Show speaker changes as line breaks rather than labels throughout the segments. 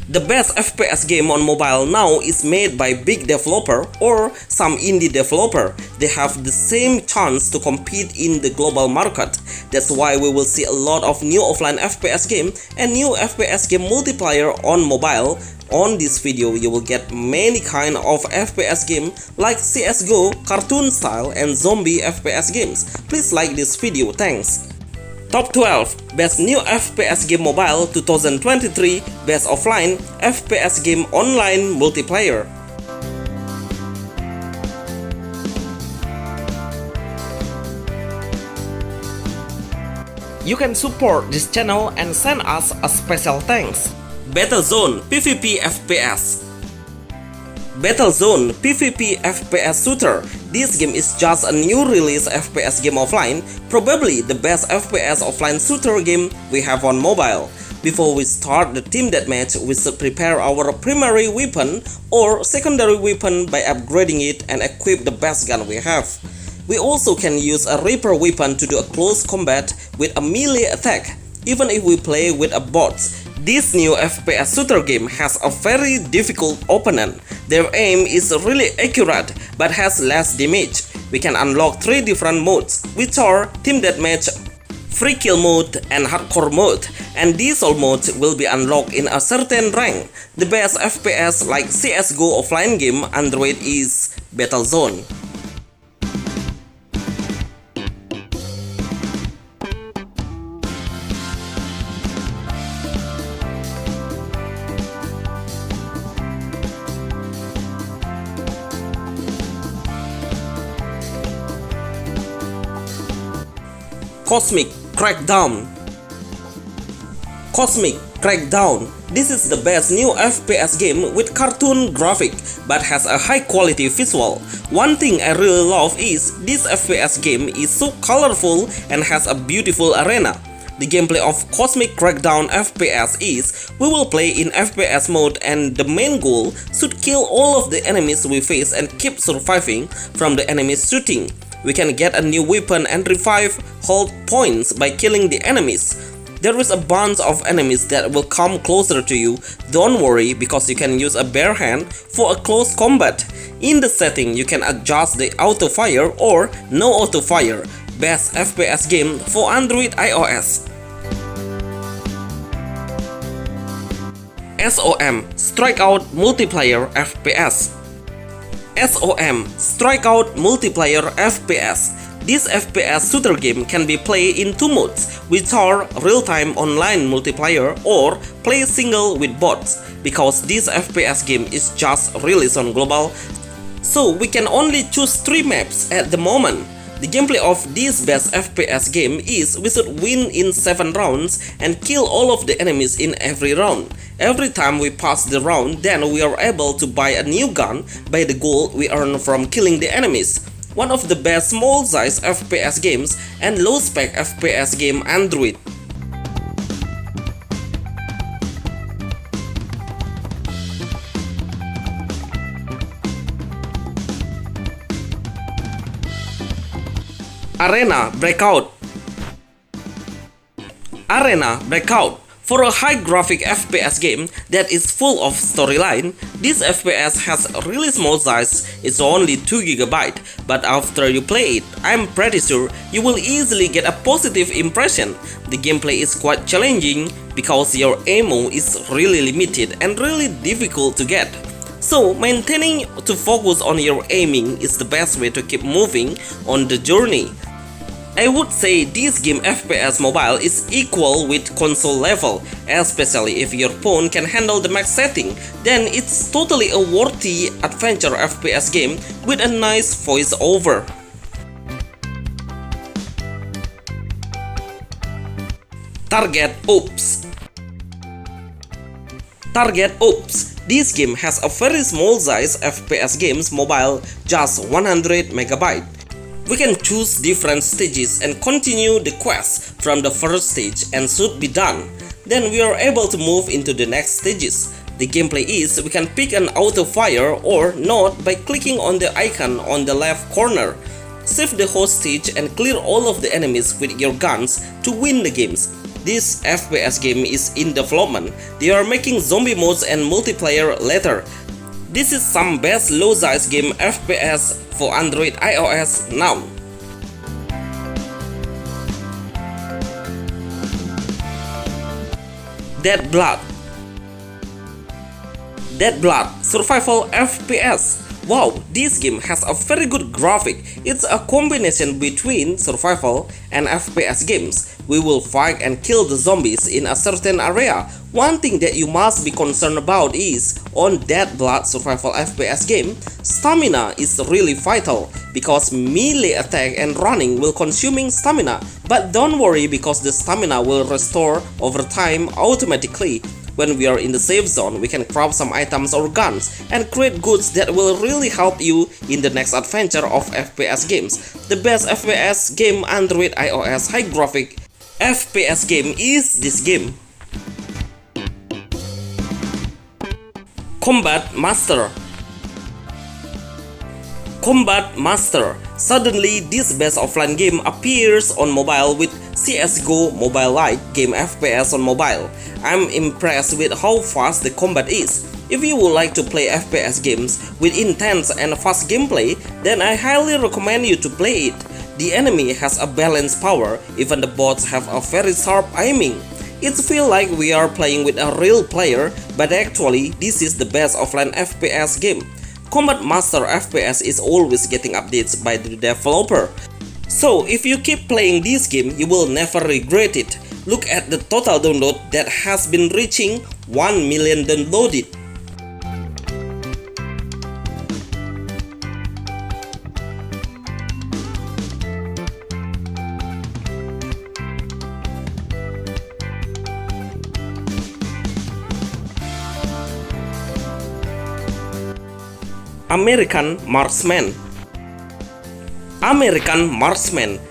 The best FPS game on mobile now is made by big developer or some indie developer. They have the same chance to compete in the global market. That's why we will see a lot of new offline FPS game and new FPS game multiplayer on mobile. On this video, you will get many kind of FPS game like CSGO, cartoon style and zombie FPS games. Please like this video, thanks. Top 12 Best New FPS Game Mobile 2023 Best Offline FPS Game Online Multiplayer. You can support this channel and send us a special thanks. Battlezone PvP FPS. Battlezone PvP FPS Shooter. This game is just a new release FPS game offline, probably the best FPS offline shooter game we have on mobile. Before we start the team deathmatch, we should prepare our primary weapon or secondary weapon by upgrading it and equip the best gun we have. We also can use a Reaper weapon to do a close combat with a melee attack, even if we play with a bot. This new FPS shooter game has a very difficult opponent. Their aim is really accurate but has less damage. We can unlock 3 different modes, which are Team Deathmatch, Free Kill mode, and Hardcore mode, and these all modes will be unlocked in a certain rank. The best FPS like CSGO offline game Android is Battlezone. Cosmic Crackdown. Cosmic Crackdown. This is the best new FPS game with cartoon graphic but has a high quality visual. One thing I really love is this FPS game is so colorful and has a beautiful arena. The gameplay of Cosmic Crackdown FPS is we will play in FPS mode and the main goal should kill all of the enemies we face and keep surviving from the enemies shooting. We can get a new weapon and revive hold points by killing the enemies. There is a bunch of enemies that will come closer to you. Don't worry because you can use a bare hand for a close combat. In the setting, you can adjust the auto fire or no auto fire. Best FPS game for Android iOS. SOM Strikeout Multiplayer FPS. SOM Strikeout Multiplayer FPS. This FPS shooter game can be played in 2 modes, which are real-time online multiplayer or play single with bots. Because this FPS game is just released on global, so we can only choose 3 maps at the moment. The gameplay of this best FPS game is we should win in 7 rounds and kill all of the enemies in every round. Every time we pass the round, then we are able to buy a new gun by the gold we earn from killing the enemies. One of the best small size FPS games and low spec FPS game Android. Arena Breakout. Arena Breakout. For a high graphic FPS game that is full of storyline, this FPS has a really small size, it's only 2GB, but after you play it, I'm pretty sure you will easily get a positive impression. The gameplay is quite challenging because your ammo is really limited and really difficult to get. So maintaining to focus on your aiming is the best way to keep moving on the journey. I would say this game FPS mobile is equal with console level, especially if your phone can handle the max setting, then it's totally a worthy adventure FPS game with a nice voice over. Target Oops. Target Oops. This game has a very small size FPS games mobile, just 100MB. We can choose different stages and continue the quest from the first stage and should be done. Then we are able to move into the next stages. The gameplay is we can pick an auto fire or not by clicking on the icon on the left corner. Save the whole stage and clear all of the enemies with your guns to win the games. This FPS game is in development. They are making zombie modes and multiplayer later. This is some best low-size game FPS for Android iOS now. Dead Blood Survival FPS. Wow, this game has a very good graphic. It's a combination between survival and FPS games. We will fight and kill the zombies in a certain area. One thing that you must be concerned about is, on Dead Blood survival FPS game, stamina is really vital because melee attack and running will consuming stamina. But don't worry because the stamina will restore over time automatically. When we are in the safe zone, we can craft some items or guns and create goods that will really help you in the next adventure of FPS games. The best FPS game Android iOS high graphic FPS game is this game. Combat Master. Suddenly, this best offline game appears on mobile with CSGO Mobile-like game FPS on mobile. I'm impressed with how fast the combat is. If you would like to play FPS games with intense and fast gameplay, then I highly recommend you to play it. The enemy has a balanced power, even the bots have a very sharp aiming. It feels like we are playing with a real player, but actually this is the best offline FPS game. Combat Master FPS is always getting updates by the developer. So if you keep playing this game, you will never regret it. Look at the total download that has been reaching 1 million downloaded. American Marksman.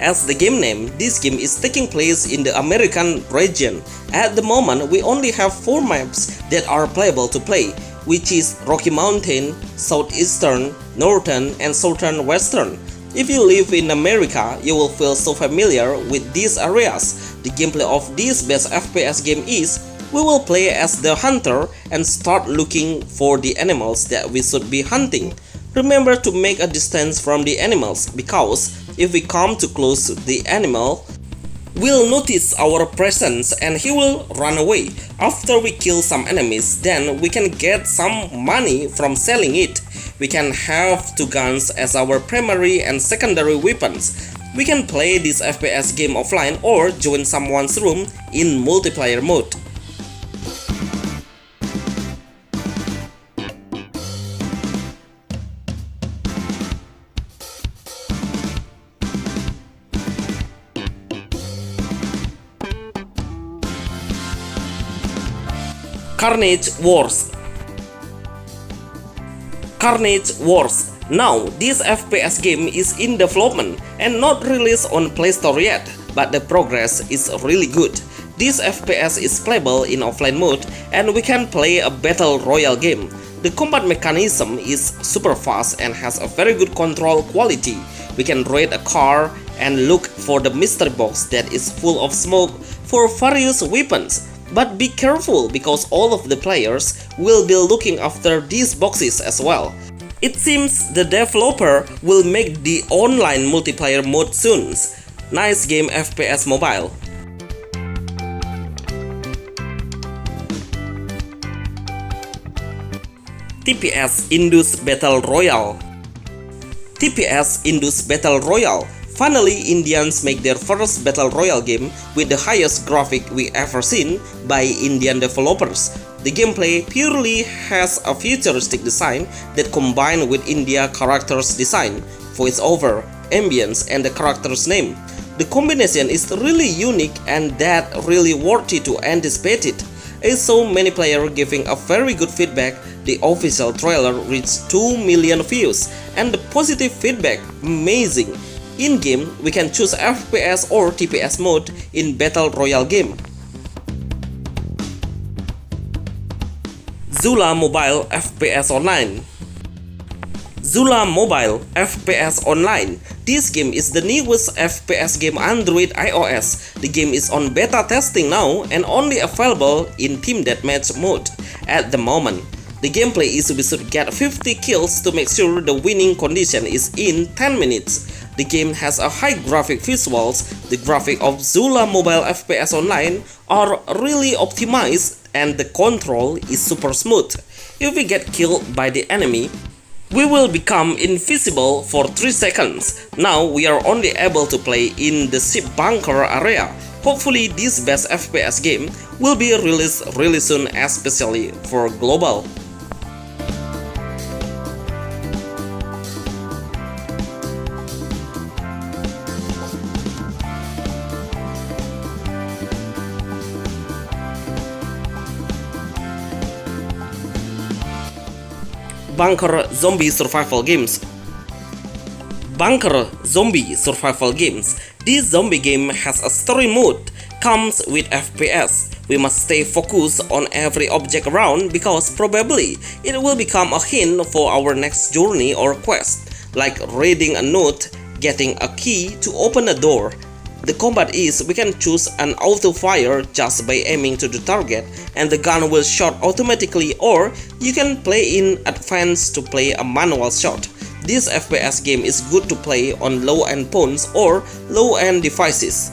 As the game name, this game is taking place in the American region. At the moment, we only have 4 maps that are playable to play, which is Rocky Mountain, Southeastern, Northern, and Southern Western. If you live in America, you will feel so familiar with these areas. The gameplay of this best FPS game is, we will play as the hunter and start looking for the animals that we should be hunting. Remember to make a distance from the animals, because if we come too close to the animal, will notice our presence and he will run away. After we kill some enemies, then we can get some money from selling it. We can have 2 guns as our primary and secondary weapons. We can play this FPS game offline or join someone's room in multiplayer mode. Carnage Wars. Now, this FPS game is in development and not released on Play Store yet, but the progress is really good. This FPS is playable in offline mode and we can play a battle royale game. The combat mechanism is super fast and has a very good control quality. We can raid a car and look for the mystery box that is full of smoke for various weapons. But be careful because all of the players will be looking after these boxes as well. It seems the developer will make the online multiplayer mode soon. Nice game FPS mobile. TPS Indus Battle Royale. Finally, Indians make their first Battle Royale game with the highest graphic we ever seen by Indian developers. The gameplay purely has a futuristic design that combined with India characters design, voiceover, ambience, and the character's name. The combination is really unique and that really worthy to anticipate it. With so many players giving a very good feedback, the official trailer reached 2 million views and the positive feedback amazing. In-game, we can choose FPS or TPS mode in Battle Royale game. Zula Mobile FPS Online. This game is the newest FPS game Android iOS. The game is on beta testing now and only available in Team Deathmatch mode at the moment. The gameplay is we should get 50 kills to make sure the winning condition is in 10 minutes. The game has a high graphic visuals. The graphic of Zula mobile FPS online are really optimized and the control is super smooth. If we get killed by the enemy, we will become invisible for 3 seconds. Now we are only able to play in the ship bunker area. Hopefully this best FPS game will be released really soon, especially for global. Bunker Zombie Survival Games. Bunker Zombie Survival Games. This zombie game has a story mode, comes with FPS. We must stay focused on every object around because probably it will become a hint for our next journey or quest, like reading a note, getting a key to open a door. The combat is we can choose an auto fire just by aiming to the target and the gun will shoot automatically, or you can play in advance to play a manual shot. This FPS game is good to play on low-end phones or low-end devices.